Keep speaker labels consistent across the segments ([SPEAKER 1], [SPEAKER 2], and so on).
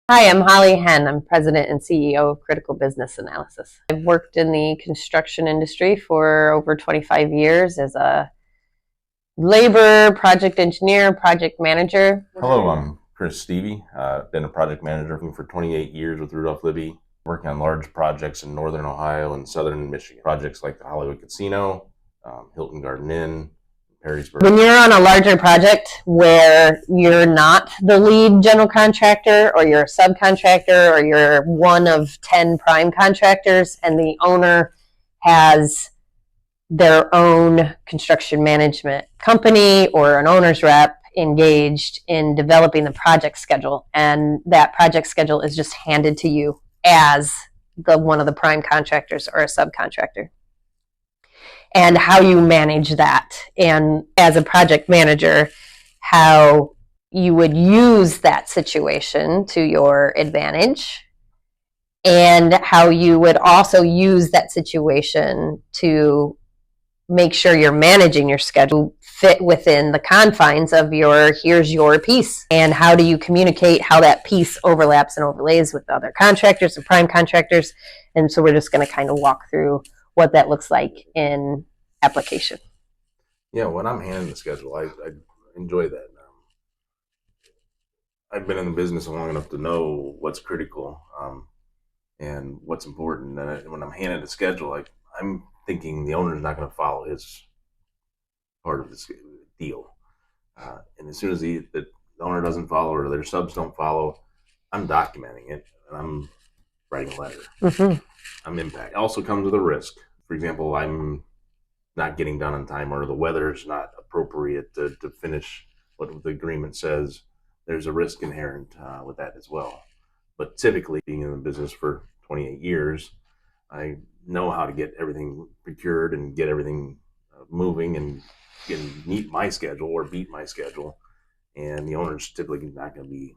[SPEAKER 1] Hi, I'm Holly Henn. I'm President and CEO of Critical Business Analysis. I've worked in the construction industry for over 25 years as a labor, project engineer, project manager.
[SPEAKER 2] Hello, I'm Chris Stevie. Been a project manager for 28 years with Rudolph Libby, working on large projects in northern Ohio and southern Michigan. Projects like the Hollywood Casino, Hilton Garden Inn, Perrysburg.
[SPEAKER 1] When you're on a larger project where you're not the lead general contractor or you're a subcontractor or you're one of 10 prime contractors and the owner has their own construction management company or an owner's rep engaged in developing the project schedule, and that project schedule is just handed to you as one of the prime contractors or a subcontractor, and how you manage that, and as a project manager, how you would use that situation to your advantage, and how you would also use that situation to make sure you're managing your schedule fit within the confines of here's your piece, and how do you communicate how that piece overlaps and overlays with other contractors and prime contractors. And so we're just going to kind of walk through what that looks like in application.
[SPEAKER 2] Yeah, when I'm handling the schedule, I enjoy that. I've been in the business long enough to know what's critical and what's important. And when I'm handing the schedule, I'm thinking the owner's not going to follow his part of this deal. And as soon as the owner doesn't follow or their subs don't follow, I'm documenting it and I'm writing a letter.
[SPEAKER 1] Mm-hmm.
[SPEAKER 2] I'm impact. It also comes with a risk. For example, I'm not getting done on time or the weather's not appropriate to finish what the agreement says. There's a risk inherent with that as well. But typically, being in the business for 28 years, I know how to get everything procured and get everything moving and meet my schedule or beat my schedule. And the owner's typically not going to be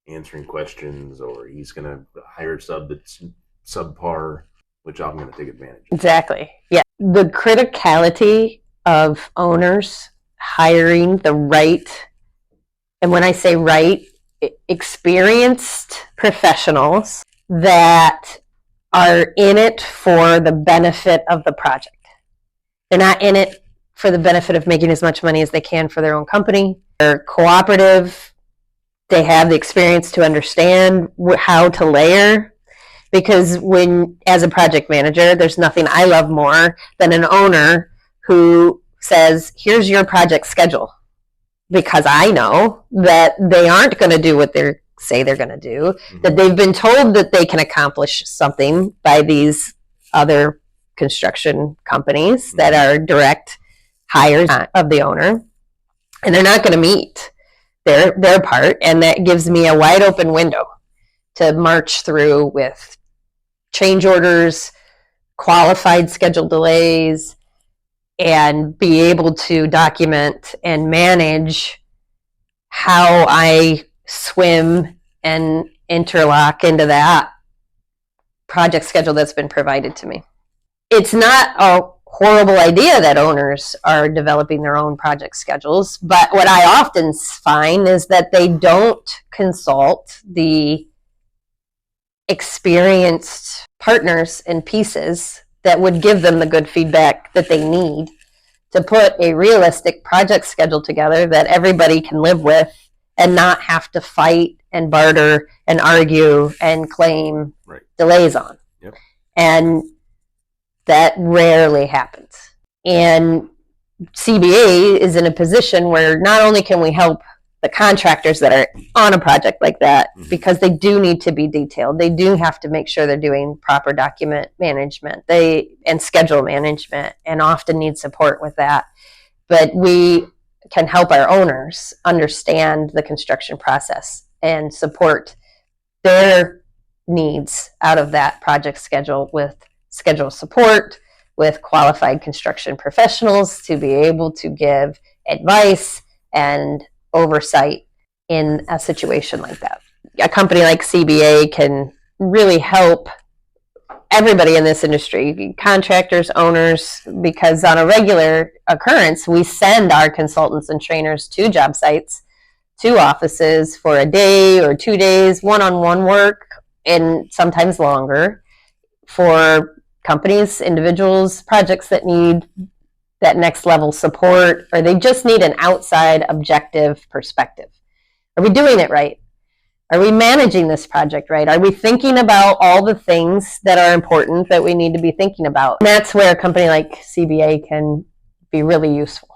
[SPEAKER 2] answering questions, or he's going to hire a sub that's subpar, which I'm going to take advantage of.
[SPEAKER 1] Exactly. Yeah. The criticality of owners hiring the right, and when I say right, experienced professionals that are in it for the benefit of the project. They're not in it for the benefit of making as much money as they can for their own company. They're cooperative. They have the experience to understand how to layer. Because as a project manager, there's nothing I love more than an owner who says, here's your project schedule. Because I know that they aren't going to do what they say they're going to do, that they've been told that they can accomplish something by these other construction companies that are direct hires of the owner, and they're not going to meet their part, and that gives me a wide open window to march through with change orders, qualified schedule delays, and be able to document and manage how I swim and interlock into that project schedule that's been provided to me. It's not a horrible idea that owners are developing their own project schedules, but what I often find is that they don't consult the experienced partners and pieces that would give them the good feedback that they need to put a realistic project schedule together that everybody can live with and not have to fight and barter and argue and claim delays on.
[SPEAKER 2] Yep.
[SPEAKER 1] And that rarely happens. And CBA is in a position where not only can we help the contractors that are on a project like that, because they do need to be detailed. They do have to make sure they're doing proper document management and schedule management, and often need support with that. But we can help our owners understand the construction process and support their needs out of that project schedule with schedule support, with qualified construction professionals to be able to give advice and oversight in a situation like that. A company like CBA can really help everybody in this industry, contractors, owners, because on a regular occurrence, we send our consultants and trainers to job sites 2 offices for a day or 2 days, one-on-one work, and sometimes longer for companies, individuals, projects that need that next level support, or they just need an outside objective perspective. Are we doing it right? Are we managing this project right? Are we thinking about all the things that are important that we need to be thinking about? And that's where a company like CBA can be really useful.